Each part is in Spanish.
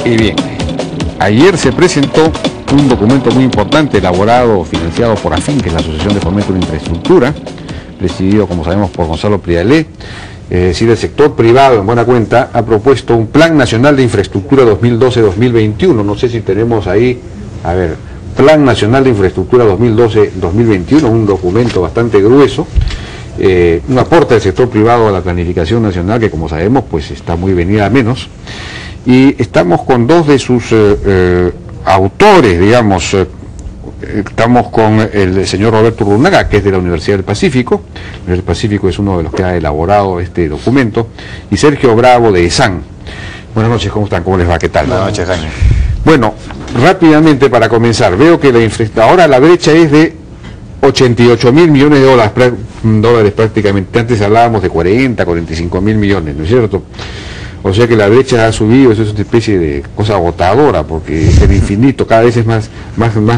Y bien, ayer se presentó un documento muy importante elaborado, financiado por AFIN, que es la Asociación de Fomento de la Infraestructura, presidido, como sabemos, por Gonzalo Prialé. Es decir, el sector privado, en buena cuenta, ha propuesto un Plan Nacional de Infraestructura 2012-2021. No sé si tenemos ahí, a ver, Plan Nacional de Infraestructura 2012-2021, un documento bastante grueso, un aporte del sector privado a la planificación nacional que, como sabemos, pues está muy venida a menos. Y estamos con dos de sus autores, digamos. Estamos con el señor Roberto Urrunaga, que es de la Universidad del Pacífico. La Universidad del Pacífico es uno de los que ha elaborado este documento. Y Sergio Bravo, de ESAN. Buenas noches, ¿cómo están? ¿Cómo les va? ¿Qué tal? Buenas noches, Jaime. Bueno, rápidamente para comenzar, veo que ahora la brecha es de 88 mil millones de dólares prácticamente. Antes hablábamos de 40, 45 mil millones, ¿no es cierto? O sea que la brecha ha subido, eso es una especie de cosa agotadora, porque el infinito cada vez es más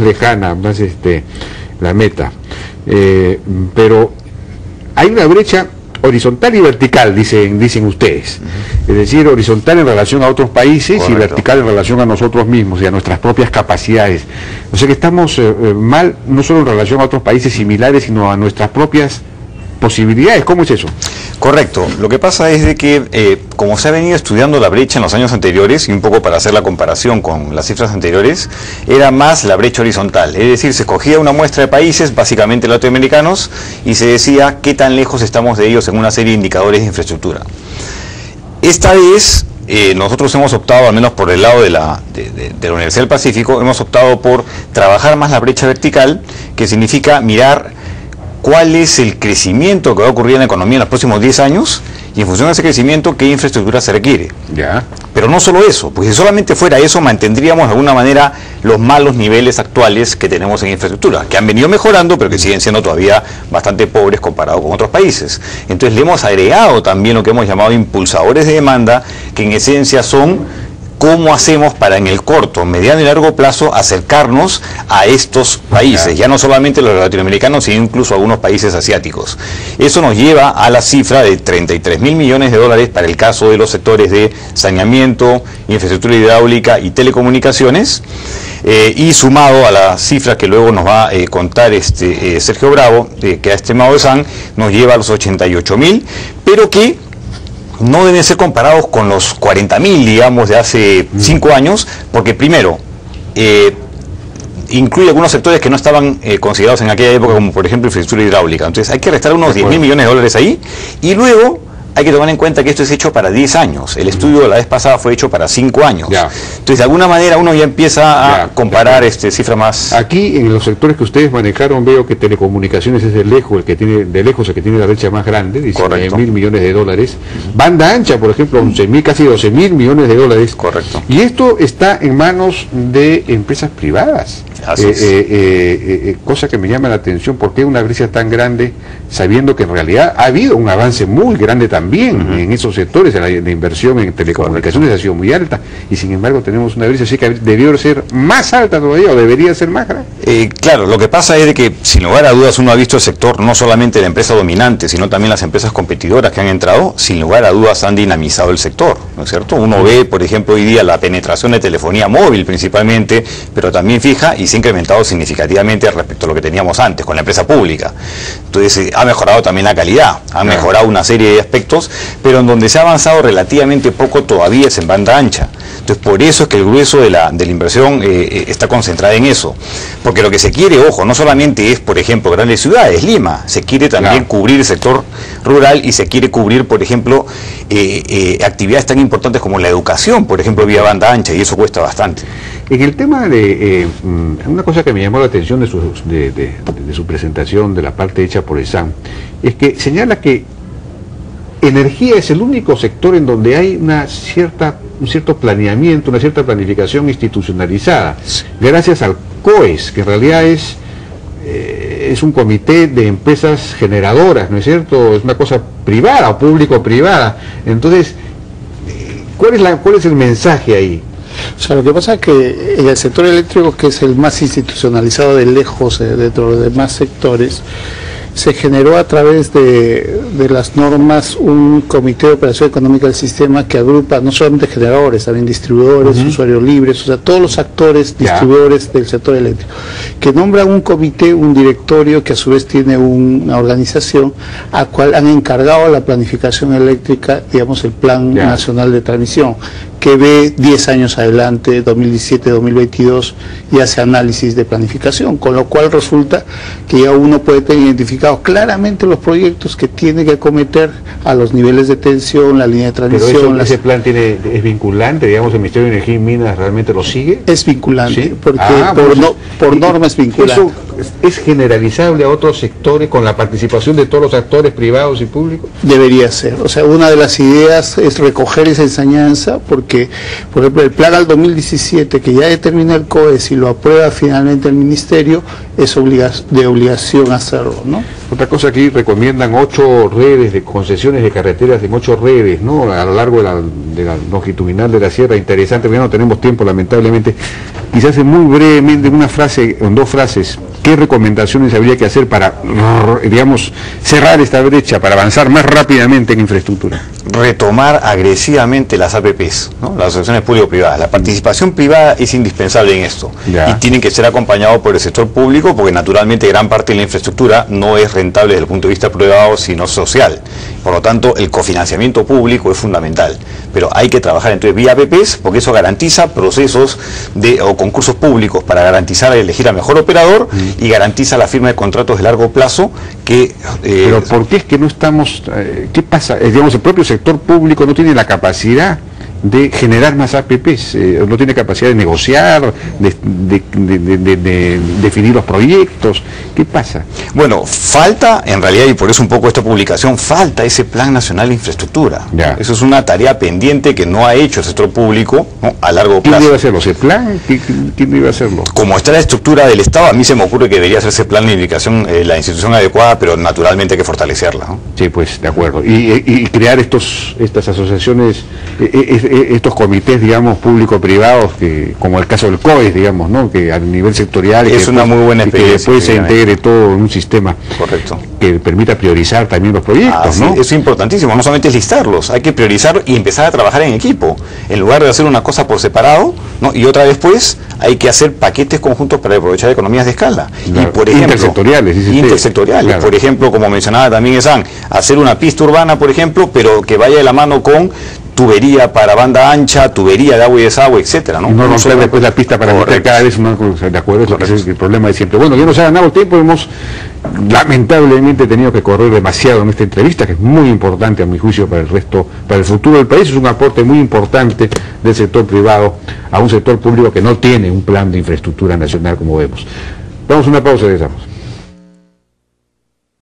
lejana, más la meta. Pero hay una brecha horizontal y vertical, dicen ustedes. Es decir, horizontal en relación a otros países. Correcto. Y vertical en relación a nosotros mismos y a nuestras propias capacidades. O sea que estamos mal, no solo en relación a otros países similares, sino a nuestras propias posibilidades. ¿Cómo es eso? Correcto. Lo que pasa es de que, como se ha venido estudiando la brecha en los años anteriores, y un poco para hacer la comparación con las cifras anteriores, era más la brecha horizontal. Es decir, se escogía una muestra de países, básicamente latinoamericanos, y se decía qué tan lejos estamos de ellos en una serie de indicadores de infraestructura. Esta vez, nosotros hemos optado, al menos por el lado de la Universidad del Pacífico, hemos optado por trabajar más la brecha vertical, que significa mirar cuál es el crecimiento que va a ocurrir en la economía en los próximos 10 años y en función de ese crecimiento qué infraestructura se requiere. Ya. Pero no solo eso, pues si solamente fuera eso mantendríamos de alguna manera los malos niveles actuales que tenemos en infraestructura, que han venido mejorando pero que siguen siendo todavía bastante pobres comparado con otros países. Entonces le hemos agregado también lo que hemos llamado impulsadores de demanda, que en esencia son cómo hacemos para en el corto, mediano y largo plazo acercarnos a estos países, ya no solamente los latinoamericanos, sino incluso algunos países asiáticos. Eso nos lleva a la cifra de 33 mil millones de dólares para el caso de los sectores de saneamiento, infraestructura hidráulica y telecomunicaciones, y sumado a la cifra que luego nos va a contar Sergio Bravo, que ha estimado ESAN, nos lleva a los 88 mil, pero que no deben ser comparados con los 40 mil, digamos, de hace 5 años, porque primero, incluye algunos sectores que no estaban considerados en aquella época, como por ejemplo infraestructura hidráulica. Entonces hay que restar unos 10 mil millones de dólares ahí, y luego hay que tomar en cuenta que esto es hecho para 10 años. El estudio de la vez pasada fue hecho para 5 años. Ya. Entonces, de alguna manera, uno ya empieza a comparar cifras más. Aquí, en los sectores que ustedes manejaron, veo que telecomunicaciones es de lejos el que tiene la brecha más grande, 19 mil millones de dólares. Banda ancha, por ejemplo, 11 mil, casi 12 mil millones de dólares. Correcto. Y esto está en manos de empresas privadas. Cosa que me llama la atención, ¿por qué una brecha tan grande, sabiendo que en realidad ha habido un avance muy grande también en esos sectores? La inversión en telecomunicaciones ha sido muy alta, y sin embargo tenemos una brecha así que debió ser más alta todavía, o debería ser más grande. Claro, lo que pasa es de que, sin lugar a dudas, uno ha visto el sector, no solamente la empresa dominante, sino también las empresas competidoras que han entrado, sin lugar a dudas han dinamizado el sector, ¿no es cierto? Uno ve, por ejemplo, hoy día la penetración de telefonía móvil principalmente, pero también fija, y se ha incrementado significativamente respecto a lo que teníamos antes con la empresa pública. Entonces ha mejorado también la calidad, ha mejorado una serie de aspectos, pero en donde se ha avanzado relativamente poco todavía es en banda ancha. Entonces por eso es que el grueso de la inversión está concentrada en eso, porque lo que se quiere, ojo, no solamente es, por ejemplo, grandes ciudades, Lima, se quiere también cubrir el sector rural, y se quiere cubrir, por ejemplo, actividades tan importantes como la educación, por ejemplo, vía banda ancha, y eso cuesta bastante. En el tema de una cosa que me llamó la atención de su presentación, de la parte hecha por ESAN, es que señala que energía es el único sector en donde hay un cierto planeamiento, una cierta planificación institucionalizada, gracias al COES, que en realidad es un comité de empresas generadoras, ¿no es cierto? Es una cosa privada o público-privada. Entonces, ¿cuál es el mensaje ahí? O sea, lo que pasa es que en el sector eléctrico, que es el más institucionalizado de lejos dentro de los demás sectores, se generó a través de las normas un comité de operación económica del sistema que agrupa no solamente generadores, también distribuidores, usuarios libres, o sea, todos los actores, distribuidores del sector eléctrico, que nombran un comité, un directorio que a su vez tiene una organización a cual han encargado la planificación eléctrica, digamos el Plan Nacional de Transmisión, que ve 10 años adelante, 2017-2022, y hace análisis de planificación, con lo cual resulta que ya uno puede tener identificados claramente los proyectos que tiene que acometer a los niveles de tensión, la línea de transmisión. Pero ese plan es vinculante, digamos, el Ministerio de Energía y Minas realmente lo sigue. Es vinculante, ¿sí? Porque por norma es vinculante. ¿Eso es generalizable a otros sectores con la participación de todos los actores privados y públicos? Debería ser, o sea, una de las ideas es recoger esa enseñanza, porque, por ejemplo, el plan al 2017, que ya determina el COES y lo aprueba finalmente el Ministerio, es de obligación hacerlo, ¿no? Otra cosa, aquí recomiendan 8 redes de concesiones de carreteras en 8 redes, ¿no? A lo largo de la longitudinal de la sierra. Interesante, porque ya no tenemos tiempo, lamentablemente. Quizás muy brevemente, en 2 frases, ¿qué recomendaciones habría que hacer para, digamos, cerrar esta brecha, para avanzar más rápidamente en infraestructura? Retomar agresivamente las APPs, ¿no? Las asociaciones público-privadas. La participación privada es indispensable en esto y tienen que ser acompañados por el sector público, porque naturalmente gran parte de la infraestructura no es rentable desde el punto de vista privado, sino social. Por lo tanto, el cofinanciamiento público es fundamental, pero hay que trabajar entonces vía APPs, porque eso garantiza procesos o concursos públicos para garantizar elegir al mejor operador y garantiza la firma de contratos de largo plazo que... pero ¿por qué es que no estamos... ¿qué pasa? Digamos, el propio sector público no tiene la capacidad de generar más APPs, no tiene capacidad de negociar, de definir los proyectos. ¿Qué pasa? Bueno, falta, en realidad, y por eso un poco esta publicación, falta ese Plan Nacional de Infraestructura. Eso es una tarea pendiente que no ha hecho el sector público, ¿no? A largo plazo. ¿Quién debe hacerlo? ¿Ese plan? ¿Quién debe hacerlo? Como está la estructura del Estado, a mí se me ocurre que debería hacerse plan de indicación la institución adecuada, pero naturalmente hay que fortalecerla, ¿no? Sí, pues, de acuerdo. Y crear estas asociaciones, estos comités, digamos, público-privados, que como el caso del COES, digamos, ¿no? Que a nivel sectorial es una muy buena experiencia, que después se integre todo en un sistema que permita priorizar también los proyectos, ¿no? Eso es importantísimo, no solamente es listarlos, hay que priorizar y empezar a trabajar en equipo, en lugar de hacer una cosa por separado, ¿no? Y otra después hay que hacer paquetes conjuntos para aprovechar economías de escala. Claro. Y por ejemplo, intersectoriales, claro. Por ejemplo, como mencionaba también Esan, hacer una pista urbana, por ejemplo, pero que vaya de la mano con tubería para banda ancha, tubería de agua y desagüe, etcétera, ¿no? No romper después la pista para meter cada vez más, de acuerdo, ese es el problema de siempre. Bueno, ya nos ha ganado el tiempo, hemos lamentablemente tenido que correr demasiado en esta entrevista, que es muy importante a mi juicio para el futuro del país. Es un aporte muy importante del sector privado a un sector público que no tiene un plan de infraestructura nacional, como vemos. Damos una pausa y regresamos.